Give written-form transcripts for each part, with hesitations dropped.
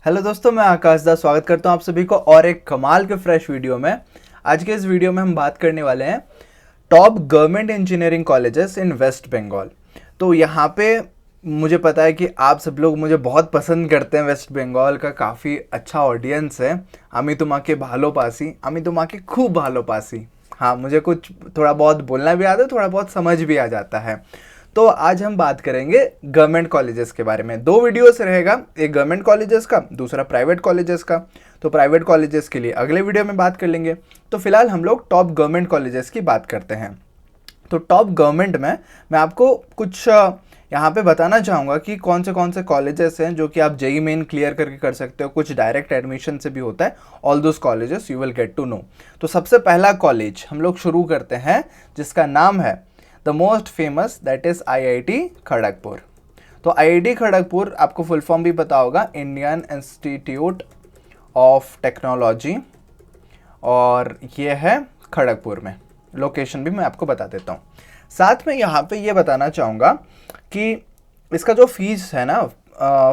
Hello दोस्तों, मैं आकाश दास स्वागत करता हूं आप सभी को और एक कमाल के फ्रेश वीडियो में। आज के इस वीडियो में हम बात करने वाले हैं top government engineering colleges in West Bengal. तो यहाँ पे मुझे पता है कि आप सब लोग मुझे बहुत पसंद करते हैं। वेस्ट बंगाल का काफ़ी अच्छा ऑडियंस है। आमी तुम्हाके भालोपासी, आमी तुम्हाके खूब भालोपासी। हाँ, मुझे कुछ थोड़ा बहुत बोलना भी आता है, थोड़ा बहुत समझ भी आ जाता है। तो आज हम बात करेंगे गवर्नमेंट कॉलेजेस के बारे में। दो वीडियोस रहेगा, एक गवर्नमेंट कॉलेजेस का, दूसरा प्राइवेट कॉलेजेस का। तो प्राइवेट कॉलेजेस के लिए अगले वीडियो में बात कर लेंगे। तो फिलहाल हम लोग टॉप गवर्नमेंट कॉलेजेस की बात करते हैं। तो टॉप गवर्नमेंट में मैं आपको कुछ यहाँ पे बताना चाहूँगा कि कौन से कॉलेजेस हैं जो कि आप जेई मेन क्लियर करके कर सकते हो। कुछ डायरेक्ट एडमिशन से भी होता है। All those colleges you will get to know. तो सबसे पहला कॉलेज हम लोग शुरू करते हैं जिसका नाम है the most famous, that is IIT Kharagpur. तो आईआईटी खड़गपुर आपको फुल फॉर्म भी पता होगा, इंडियन इंस्टीट्यूट ऑफ टेक्नोलॉजी, और ये है खड़गपुर में। लोकेशन भी मैं आपको बता देता हूँ। साथ में यहाँ पे ये बताना चाहूँगा कि इसका जो फीस है ना,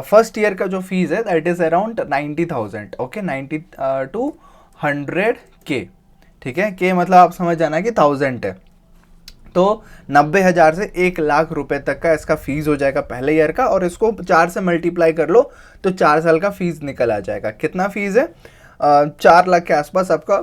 फर्स्ट ईयर का जो फीस है that is around 90,000। Okay, 90 to 100K। ठीक है, के मतलब आप समझ जाना कि 1000 है। तो 90,000 से 1 लाख रुपए तक का इसका फीस हो जाएगा पहले ईयर का, और इसको 4 से मल्टीप्लाई कर लो तो 4 साल का फीस निकल आ जाएगा। कितना फीस है? 4 लाख के आसपास आपका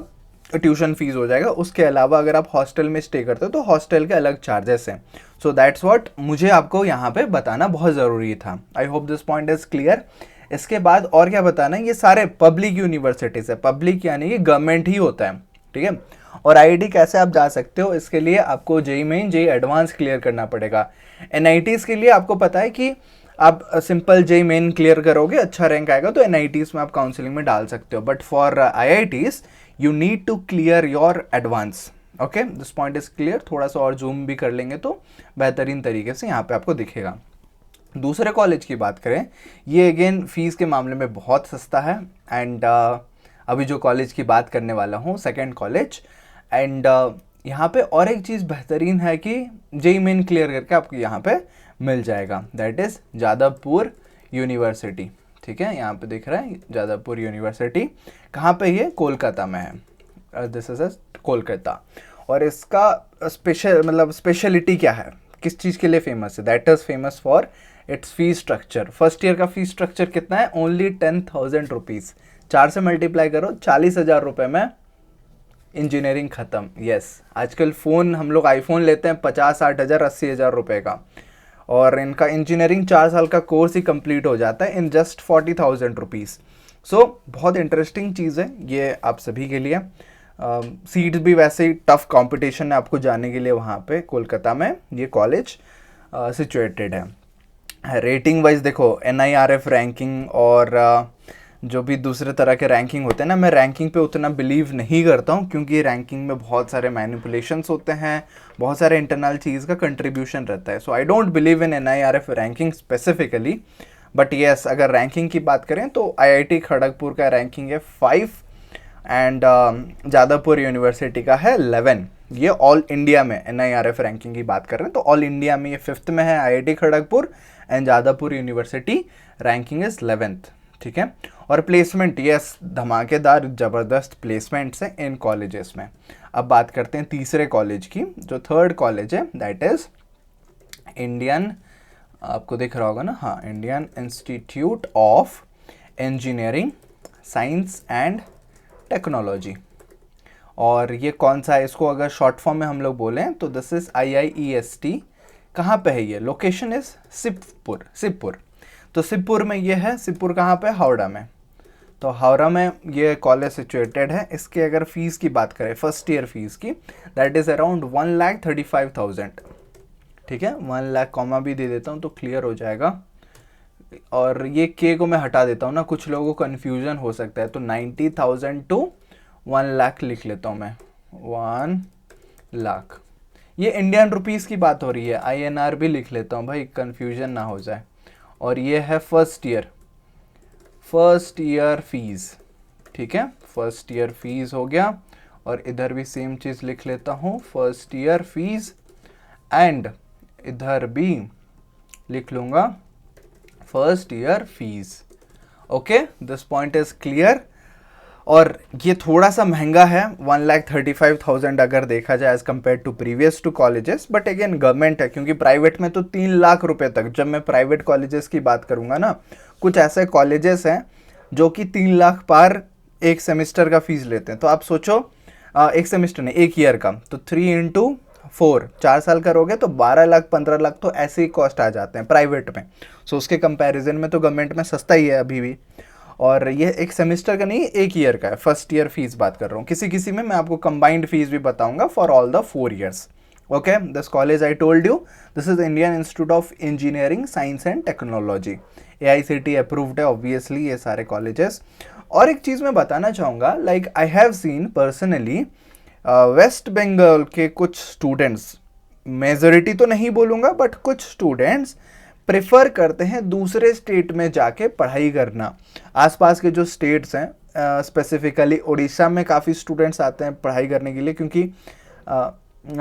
ट्यूशन फीस हो जाएगा। उसके अलावा अगर आप हॉस्टल में स्टे करते हो तो हॉस्टल के अलग चार्जेस हैं। सो दैट्स व्हाट मुझे आपको यहाँ पे बताना बहुत ज़रूरी था। I hope this point is clear. इसके बाद और क्या बताना है, ये सारे पब्लिक यूनिवर्सिटीज़ है। पब्लिक यानी कि गवर्नमेंट ही होता है। ठीक है। और आईआईटी कैसे आप जा सकते हो, इसके लिए आपको JEE Main JEE advance clear करना पड़ेगा। एनआईटीज़ के लिए आपको पता है कि आप सिंपल जेई मेन क्लियर करोगे, अच्छा रैंक आएगा तो एनआईटीज़ में आप काउंसलिंग में डाल सकते हो। But for IITs you need to clear your advance. Okay, this point is clear. थोड़ा सा और जूम भी कर लेंगे तो बेहतरीन तरीके से यहाँ पे आपको दिखेगा। दूसरे कॉलेज की बात करें, ये अगेन फीस के मामले में बहुत सस्ता है। एंड अभी जो कॉलेज की बात करने वाला हूँ, सेकेंड कॉलेज। एंड यहाँ पे और एक चीज़ बेहतरीन है कि जेई मेन क्लियर करके आपको यहाँ पे मिल जाएगा, दैट इज़ जादवपुर यूनिवर्सिटी। ठीक है, यहाँ पे दिख रहा है जादवपुर यूनिवर्सिटी। कहाँ पे? ये कोलकाता में है। This is Kolkata. और इसका स्पेशलिटी क्या है, किस चीज़ के लिए फेमस है? That is famous for its fees structure. First year का फीस स्ट्रक्चर कितना है? Only 10,000 rupees. 4 से मल्टीप्लाई करो, 40,000 रुपये में इंजीनियरिंग ख़त्म। यस, आजकल फ़ोन हम लोग आईफोन लेते हैं 50-60,000 80,000 रुपये का, और इनका इंजीनियरिंग 4 साल का कोर्स ही कंप्लीट हो जाता है इन जस्ट 40,000 रुपीज़। सो बहुत इंटरेस्टिंग चीज़ है ये आप सभी के लिए। सीट्स भी वैसे ही टफ कंपटीशन है आपको जाने के लिए वहाँ पे कोलकाता में ये कॉलेज सिचुएटेड है। रेटिंग वाइज देखो, NIRF रैंकिंग और जो भी दूसरे तरह के रैंकिंग होते हैं ना, मैं रैंकिंग पे उतना बिलीव नहीं करता हूँ, क्योंकि रैंकिंग में बहुत सारे मैनिपुलेशंस होते हैं, बहुत सारे इंटरनल चीज़ का कंट्रीब्यूशन रहता है। So I don't believe in NIRF ranking specifically. But yes, अगर रैंकिंग की बात करें तो IIT खड़गपुर का रैंकिंग है 5 एंड जादवपुर यूनिवर्सिटी का है 11। ये ऑल इंडिया में NIRF रैंकिंग की बात कर रहे हैं तो ऑल इंडिया में ये 5th में है IIT Kharagpur, and Jadavpur university ranking is 11th। ठीक है। और प्लेसमेंट, यस, धमाकेदार ज़बरदस्त प्लेसमेंट्स हैं इन कॉलेजेस में। अब बात करते हैं तीसरे कॉलेज की। जो थर्ड कॉलेज है दैट इज़ इंडियन, आपको दिख रहा होगा ना, हाँ, Indian Institute of Engineering Science and technology. और ये कौन सा है, इसको अगर शॉर्ट फॉर्म में हम लोग बोलें तो दिस इज़ IIEST। कहाँ पे है ये? Location is Shivpur. तो शिवपुर में ये है। शिवपुर कहाँ पे? हावड़ा में। तो हावड़ा में ये कॉलेज सिचुएटेड है। इसके अगर फीस की बात करें, फर्स्ट ईयर फीस की, दैट इज़ अराउंड 1,35,000। ठीक है, 1 लाख कॉमा भी दे देता हूँ तो क्लियर हो जाएगा। और ये के को मैं हटा देता हूँ ना, कुछ लोगों को कन्फ्यूजन हो सकता है, तो 90,000 to 1 लाख लिख लेता हूँ मैं। 1 लाख, ये इंडियन रुपीज़ की बात हो रही है, INR भी लिख लेता हूँ भाई, कन्फ्यूजन ना हो जाए। और ये है फर्स्ट ईयर फीस। ठीक है, फर्स्ट ईयर फीस हो गया। और इधर भी सेम चीज़ लिख लेता हूँ, फर्स्ट ईयर फीस, एंड इधर भी लिख लूँगा first year fees. Okay, this point is clear. और ये थोड़ा सा महंगा है, 1,35,000 अगर देखा जाए as compare to previous two colleges, but again government है, क्योंकि प्राइवेट में तो 3 लाख रुपए तक, जब मैं प्राइवेट कॉलेजेस की बात करूंगा ना, कुछ ऐसे कॉलेजेस हैं जो कि 3 लाख पार एक सेमिस्टर का फीस लेते हैं। तो आप सोचो, एक सेमिस्टर नहीं, एक ईयर का, तो 3 into 4, 4 साल करोगे तो 12 लाख 15 लाख तो ऐसे ही कॉस्ट आ जाते हैं प्राइवेट में। सो उसके कंपैरिजन में तो गवर्नमेंट में सस्ता ही है अभी भी। और ये एक सेमिस्टर का नहीं, एक ईयर का है, फर्स्ट ईयर फीस बात कर रहा हूँ। किसी किसी में मैं आपको कंबाइंड फीस भी बताऊंगा for all the 4 years। Okay, this college I told you, this is Indian Institute of Engineering Science and Technology, AICTE approved है ऑब्वियसली ये सारे कॉलेजेस। और एक चीज़ मैं बताना चाहूँगा, like I have seen personally West Bengal के कुछ स्टूडेंट्स, मेजॉरिटी तो नहीं बोलूँगा बट कुछ स्टूडेंट्स प्रेफर करते हैं दूसरे स्टेट में जाके पढ़ाई करना। आसपास के जो स्टेट्स हैं, स्पेसिफिकली उड़ीसा में काफ़ी स्टूडेंट्स आते हैं पढ़ाई करने के लिए, क्योंकि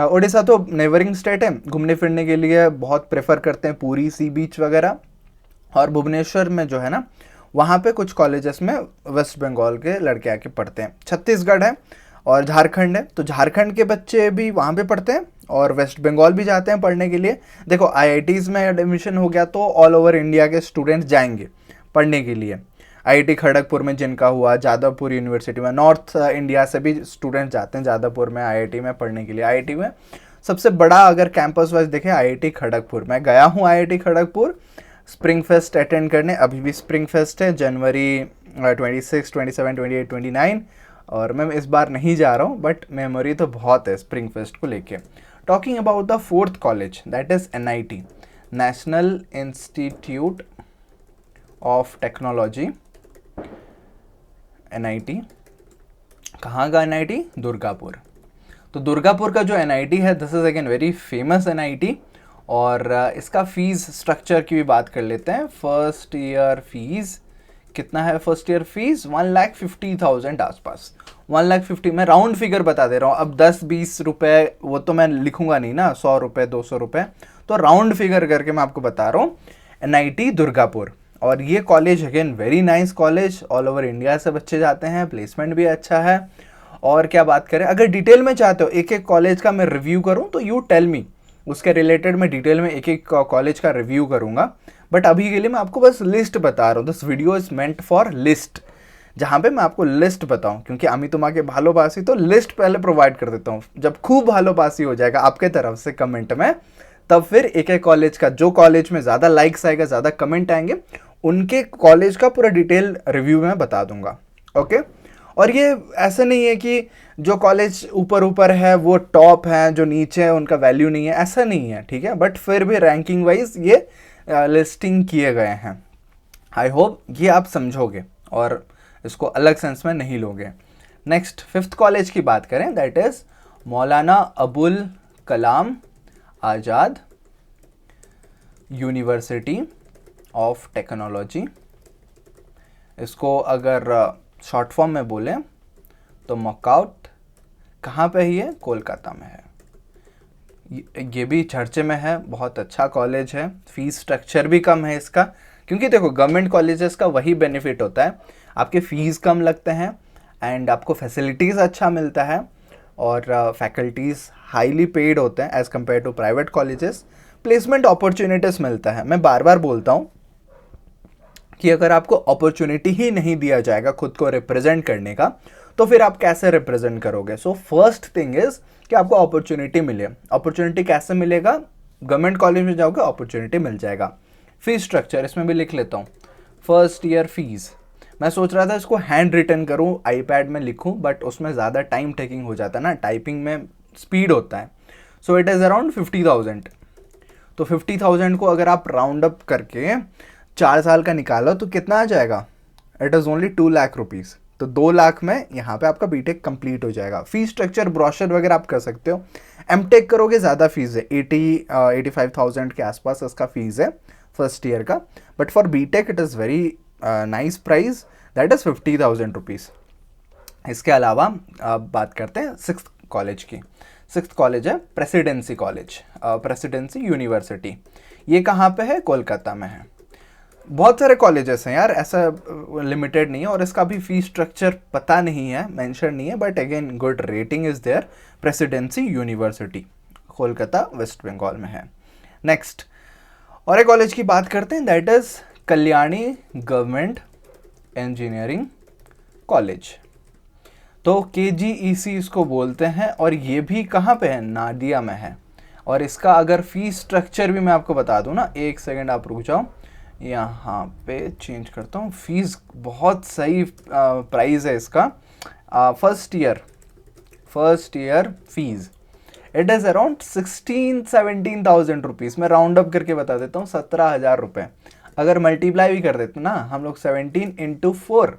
उड़ीसा तो नेबरिंग स्टेट है, घूमने फिरने के लिए बहुत प्रेफर करते हैं, पूरी सी बीच वगैरह। और भुवनेश्वर में जो है ना, वहाँ पे कुछ कॉलेजेस में वेस्ट बंगाल के लड़के आके पढ़ते हैं। छत्तीसगढ़ है और झारखंड है, तो झारखंड के बच्चे भी वहाँ पे पढ़ते हैं और वेस्ट बंगाल भी जाते हैं पढ़ने के लिए। देखो IITs में एडमिशन हो गया तो ऑल ओवर इंडिया के स्टूडेंट्स जाएंगे पढ़ने के लिए। IIT खड़गपुर में जिनका हुआ, जादवपुर यूनिवर्सिटी में, नॉर्थ इंडिया से भी स्टूडेंट जाते हैं जादवपुर में IIT में पढ़ने के लिए। IIT में सबसे बड़ा अगर कैंपस वाइज देखें, IIT खड़गपुर, मैं गया हूँ IIT Kharagpur spring fest attend करने, अभी भी स्प्रिंग फेस्ट है जनवरी 26, 27, 28, 29, और मैं इस बार नहीं जा रहा हूँ, बट मेमोरी तो बहुत है स्प्रिंग फेस्ट को लेके। Talking about the 4th college, that is NIT, national institute of technology, NIT। कहाँ का NIT? दुर्गापुर। तो दुर्गापुर का जो NIT है, this is again very famous NIT। और इसका फीस स्ट्रक्चर की भी बात कर लेते हैं। फर्स्ट ईयर फीस कितना है? फर्स्ट ईयर फीस 1,50,000 आसपास, 1,50,000, मैं राउंड फिगर बता दे रहा हूँ। अब 10-20 रुपये वो तो मैं लिखूंगा नहीं ना, 100 रुपये 200 रुपये, तो राउंड फिगर करके मैं आपको बता रहा हूँ। NIT दुर्गापुर। और ये college again very nice college, all over India से बच्चे जाते हैं, प्लेसमेंट भी अच्छा है। और क्या बात करें, अगर डिटेल में चाहते हो एक एक कॉलेज का मैं रिव्यू करूँ तो यू टेल मी, उसके रिलेटेड मैं डिटेल में एक एक कॉलेज का रिव्यू करूँगा। बट अभी के लिए मैं आपको बस लिस्ट बता रहा हूँ, this video is meant for list, जहाँ पे मैं आपको लिस्ट बताऊँ, क्योंकि आमी तुम्हारे भालोबासी तो लिस्ट पहले प्रोवाइड कर देता हूँ। जब खूब भालोबासी हो जाएगा आपके तरफ से कमेंट में, तब फिर एक एक कॉलेज का, जो कॉलेज में ज़्यादा लाइक्स आएगा, ज़्यादा कमेंट आएंगे, उनके कॉलेज का पूरा डिटेल रिव्यू में बता दूंगा। ओके, और ये ऐसा नहीं है कि जो कॉलेज ऊपर ऊपर है वो टॉप है, जो नीचे है उनका वैल्यू नहीं है, ऐसा नहीं है, ठीक है। बट फिर भी रैंकिंग वाइज ये लिस्टिंग किए गए हैं। आई होप ये आप समझोगे और इसको अलग सेंस में नहीं लोगे। नेक्स्ट 5th कॉलेज की बात करें, that is Maulana Abul Kalam Azad university of technology. इसको अगर शॉर्ट फॉर्म में बोलें तो मॉकआउट। कहाँ पे है ये? कोलकाता में है। ये भी चर्चे में है, बहुत अच्छा कॉलेज है। फीस स्ट्रक्चर भी कम है इसका, क्योंकि देखो गवर्नमेंट कॉलेजेस का वही बेनिफिट होता है, आपके फीस कम लगते हैं एंड आपको फैसिलिटीज़ अच्छा मिलता है और फैकल्टीज़ हाईली पेड होते हैं as compare to private colleges. Placement opportunities मिलता है। मैं बार बार बोलता हूँ कि अगर आपको अपॉर्चुनिटी ही नहीं दिया जाएगा खुद को रिप्रेजेंट करने का, तो फिर आप कैसे रिप्रेजेंट करोगे? सो फर्स्ट थिंग इज कि आपको अपॉर्चुनिटी मिले। अपॉर्चुनिटी कैसे मिलेगा? गवर्नमेंट कॉलेज में जाओगे, अपॉर्चुनिटी मिल जाएगा। फीस स्ट्रक्चर इसमें भी लिख लेता हूँ। फर्स्ट ईयर फीस, मैं सोच रहा था इसको हैंड रिटन करूँ, आईपैड में लिखूँ, बट उसमें ज़्यादा टाइम टेकिंग हो जाता है ना, टाइपिंग में स्पीड होता है। So it is around 50,000। तो 50,000 को अगर आप राउंड अप करके 4 साल का निकालो तो कितना आ जाएगा? It is only 2 lakh rupees. तो 2 लाख में यहाँ पे आपका बीटेक कंप्लीट हो जाएगा। फीस स्ट्रक्चर ब्रोशर वगैरह आप कर सकते हो। एमटेक करोगे ज़्यादा फीस है, 85,000 के आसपास इसका फीस है फर्स्ट ईयर का। But for BTech it is very nice price, that is 50,000 rupees. इसके अलावा बात करते हैं 6th कॉलेज की। 6th कॉलेज है प्रेसिडेंसी कॉलेज, प्रेसिडेंसी यूनिवर्सिटी। ये कहाँ पे है? कोलकाता में है। बहुत सारे कॉलेजेस हैं यार, ऐसा लिमिटेड नहीं है, और इसका भी फीस स्ट्रक्चर पता नहीं है, मेंशन नहीं है, but again good rating is there. Presidency university Kolkata west Bengal में है। नेक्स्ट और एक कॉलेज की बात करते हैं, that is Kalyani government engineering college. तो KGEC इसको बोलते हैं, और ये भी कहाँ पे है, नादिया में है। और इसका अगर फीस स्ट्रक्चर भी मैं आपको बता दूँ ना, एक सेकेंड आप रुक जाओ, यहाँ पे चेंज करता हूँ। फीस बहुत सही प्राइस है इसका। First year fees it is around 16-17,000 rupees. मैं राउंड अप करके बता देता हूँ, 17,000 रुपये। अगर मल्टीप्लाई भी कर देते ना हम लोग, 17 × 4,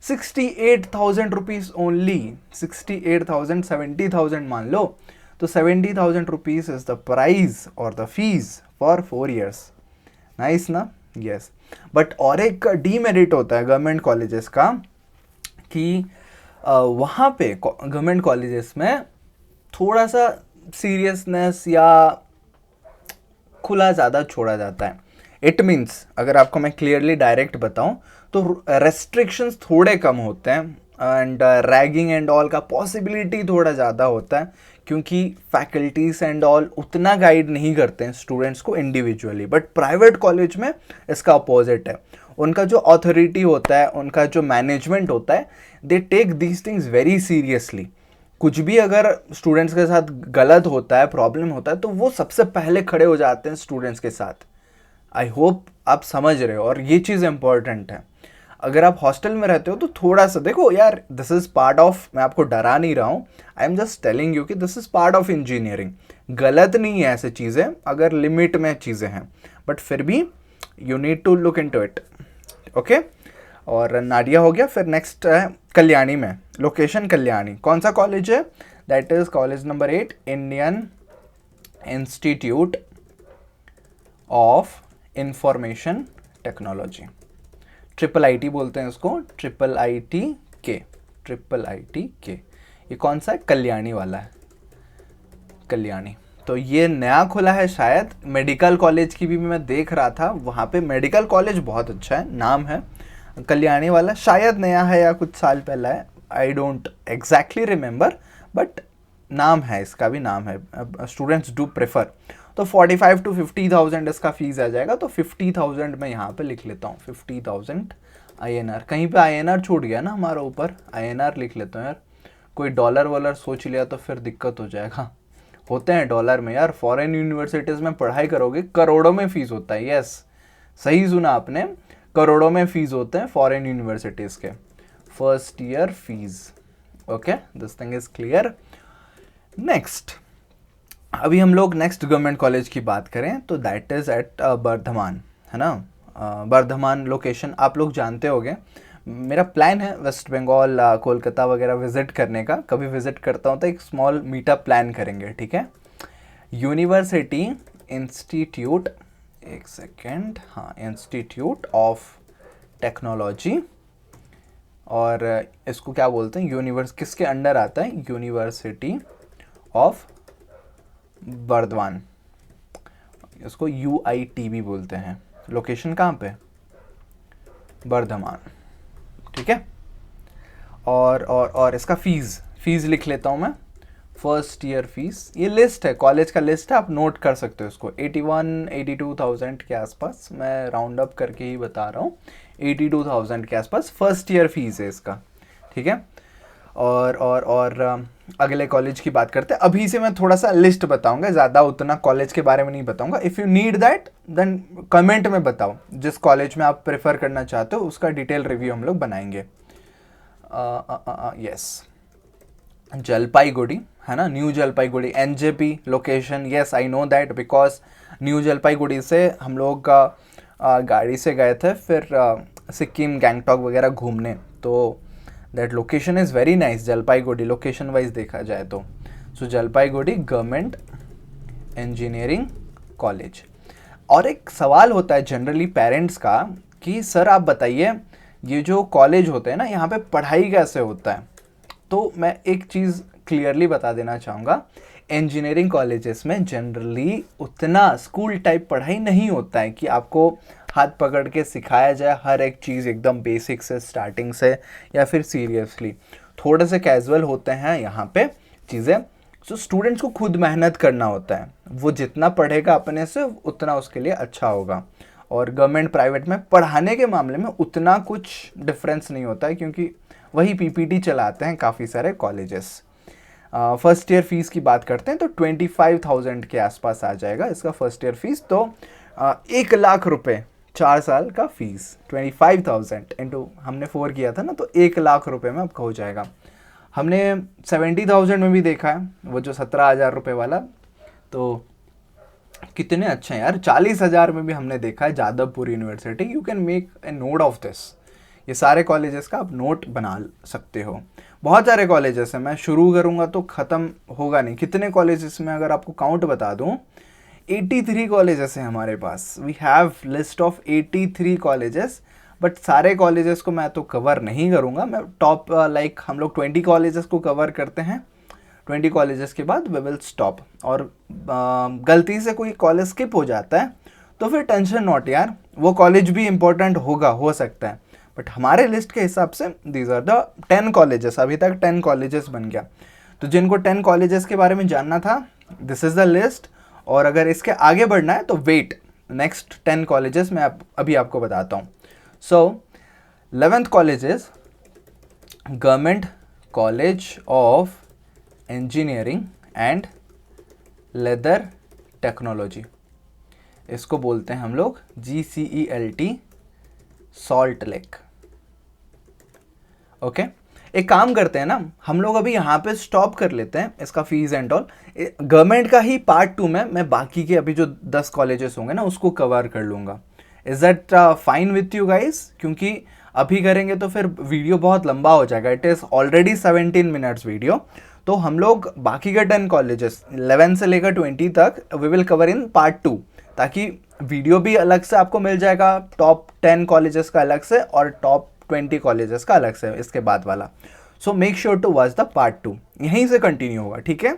68,000 रुपीज़ ओनली। 68,000, 70,000 मान लो, तो 70,000 रुपीज़ इज़ द प्राइस और the fees for 4 years। Nice ना? यस। बट और एक डीमेरिट होता है गवर्नमेंट कॉलेजेस का कि वहाँ पे गवर्नमेंट कॉलेजेस में थोड़ा सा सीरियसनेस या खुला ज़्यादा छोड़ा जाता है। इट मीन्स अगर आपको मैं क्लियरली डायरेक्ट बताऊं तो रेस्ट्रिक्शंस थोड़े कम होते हैं, एंड रैगिंग एंड ऑल का पॉसिबिलिटी थोड़ा ज़्यादा होता है, क्योंकि फैकल्टीज एंड ऑल उतना गाइड नहीं करते हैं स्टूडेंट्स को इंडिविजुअली। बट प्राइवेट कॉलेज में इसका अपोजिट है। उनका जो अथॉरिटी होता है, उनका जो मैनेजमेंट होता है, they take these things very seriously. कुछ भी अगर स्टूडेंट्स के साथ गलत होता है, प्रॉब्लम होता है, तो वो सबसे पहले खड़े हो जाते हैं स्टूडेंट्स के साथ। आई होप आप समझ रहे हो, और ये चीज़ इंपॉर्टेंट है। अगर आप हॉस्टल में रहते हो तो थोड़ा सा देखो यार, दिस इज़ पार्ट ऑफ, मैं आपको डरा नहीं रहा हूँ, I am just telling you कि this is part of engineering. गलत नहीं है ऐसे चीज़ें अगर लिमिट में चीज़ें हैं, बट फिर भी you need to look into it. Okay, और नाडिया हो गया। फिर नेक्स्ट है कल्याणी में, लोकेशन कल्याणी। कौन सा कॉलेज है? That is college number 8, Indian Institute of information technology. IIIT बोलते हैं इसको, IIIT के। ये कौन सा है? कल्याणी वाला है, कल्याणी। तो ये नया खुला है शायद। मेडिकल कॉलेज की भी मैं देख रहा था, वहाँ पे मेडिकल कॉलेज बहुत अच्छा है, नाम है। कल्याणी वाला शायद नया है या कुछ साल पहला है, I don't exactly remember, but नाम है, इसका भी नाम है। Students do prefer. तो 45 to 50,000 इसका फीस आ जाएगा। तो 50,000 मैं यहाँ पे लिख लेता हूँ, 50,000 INR। कहीं पे INR छूट गया ना हमारा ऊपर, INR लिख लेता हूँ यार। कोई डॉलर वॉलर सोच लिया तो फिर दिक्कत हो जाएगा। होते हैं डॉलर में यार, फॉरेन यूनिवर्सिटीज़ में पढ़ाई करोगे करोड़ों में फ़ीस होता है। यस, सही सुना आपने, करोड़ों में फ़ीस होते हैं फॉरेन यूनिवर्सिटीज़ के first year fees. Okay, this thing is clear. Next, अभी हम लोग नेक्स्ट गवर्नमेंट कॉलेज की बात करें तो दैट इज़ एट बर्धमान, है ना। बर्धमान लोकेशन आप लोग जानते होंगे। मेरा प्लान है वेस्ट बंगाल, कोलकाता वगैरह विज़िट करने का। कभी विज़िट करता हूँ तो एक स्मॉल मीटअप प्लान करेंगे, ठीक है। यूनिवर्सिटी इंस्टीट्यूट, एक सेकेंड, हाँ, इंस्टीट्यूट ऑफ टेक्नोलॉजी, और इसको क्या बोलते हैं, किसके अंडर आता है? यूनिवर्सिटी ऑफ बर्धमान, इसको UIT भी बोलते हैं। लोकेशन कहाँ पे? बर्धमान, ठीक है। और इसका फीस लिख लेता हूँ मैं। फर्स्ट ईयर फीस, ये लिस्ट है, कॉलेज का लिस्ट है, आप नोट कर सकते हो इसको। 81-82,000 के आसपास, मैं राउंड अप करके ही बता रहा हूँ, 82,000 के आसपास फर्स्ट ईयर फीस है इसका, ठीक है। और अगले कॉलेज की बात करते हैं। अभी से मैं थोड़ा सा लिस्ट बताऊंगा, ज़्यादा उतना कॉलेज के बारे में नहीं बताऊंगा। If you need that then comment में बताओ, जिस कॉलेज में आप प्रेफर करना चाहते हो उसका डिटेल रिव्यू हम लोग बनाएंगे। यस, जलपाईगुड़ी है ना, new Jalpaiguri, NJP location. Yes, I know that, because new Jalpaiguri से हम लोग गाड़ी से गए थे फिर सिक्किम, गैंगटॉक वगैरह घूमने। तो that location is very nice, Jalpaiguri location wise देखा जाए तो। सो जलपाईगुड़ी गवर्नमेंट इंजीनियरिंग कॉलेज। और एक सवाल होता है जनरली पेरेंट्स का कि सर आप बताइए, ये जो कॉलेज होते हैं ना, यहाँ पे पढ़ाई कैसे होता है? तो मैं एक चीज़ क्लियरली बता देना चाहूँगा, इंजीनियरिंग कॉलेजेस में जनरली उतना स्कूल टाइप पढ़ाई नहीं होता है कि आपको हाथ पकड़ के सिखाया जाए हर एक चीज़ एकदम बेसिक से स्टार्टिंग से, या फिर सीरियसली थोड़े से कैजुअल होते हैं यहाँ पे चीज़ें। तो स्टूडेंट्स को खुद मेहनत करना होता है, वो जितना पढ़ेगा अपने से उतना उसके लिए अच्छा होगा। और गवर्नमेंट प्राइवेट में पढ़ाने के मामले में उतना कुछ डिफरेंस नहीं होता है, क्योंकि वही पीपीटी चलाते हैं काफ़ी सारे कॉलेजेस। फर्स्ट ईयर फीस की बात करते हैं तो 25,000 के आसपास आ जाएगा इसका फर्स्ट ईयर फीस। तो 1 लाख रुपए 4 साल का फीस, 25,000 इंटू हमने 4 किया था ना, तो 1 लाख रुपए में आपका हो जाएगा। हमने 70,000 में भी देखा है, वो जो 17,000 रुपये वाला, तो कितने अच्छे हैं यार। 40,000 में भी हमने देखा है Jadavpur university. You can make a note of this, ये सारे कॉलेजेस का आप नोट बना सकते हो। बहुत सारे कॉलेजेस हैं, मैं शुरू करूँगा तो ख़त्म होगा नहीं। कितने कॉलेजेस में अगर आपको काउंट बता दूँ, 83 कॉलेजेस हैं हमारे पास। We have list of 83 colleges, but सारे कॉलेजेस को मैं तो कवर नहीं करूँगा। मैं टॉप लाइक हम लोग 20 कॉलेजेस को कवर करते हैं, 20 कॉलेजेस के बाद वी विल स्टॉप। और गलती से कोई कॉलेज स्किप हो जाता है तो फिर टेंशन नॉट यार, वो कॉलेज भी इम्पोर्टेंट होगा, हो सकता है, बट हमारे लिस्ट के हिसाब से दीज आर द 10 कॉलेजेस। अभी तक 10 कॉलेजेस बन गया। तो जिनको 10 कॉलेजेस के बारे में जानना था, दिस इज़ द लिस्ट। और अगर इसके आगे बढ़ना है तो वेट, नेक्स्ट 10 कॉलेजेस मैं अभी आपको बताता हूँ। सो 11th college is government college of engineering and leather technology, इसको बोलते हैं हम लोग GCELT, सॉल्ट लेक। ओके, एक काम करते हैं ना, हम लोग अभी यहाँ पे स्टॉप कर लेते हैं इसका फीस एंड ऑल। गवर्नमेंट का ही पार्ट 2 में मैं बाकी के अभी जो 10 कॉलेजेस होंगे ना उसको कवर कर लूँगा। Is that fine with you guys? क्योंकि अभी करेंगे तो फिर वीडियो बहुत लंबा हो जाएगा। It is already 17 minutes video. तो हम लोग बाकी के 10 कॉलेजेस 11 से लेकर 20 तक we will cover in part 2, ताकि वीडियो भी अलग से आपको मिल जाएगा, टॉप 10 कॉलेजेस का अलग से और टॉप 20 कॉलेजेस का अलग से इसके बाद वाला। So make sure to watch the part 2, यहीं से कंटिन्यू होगा, ठीक है।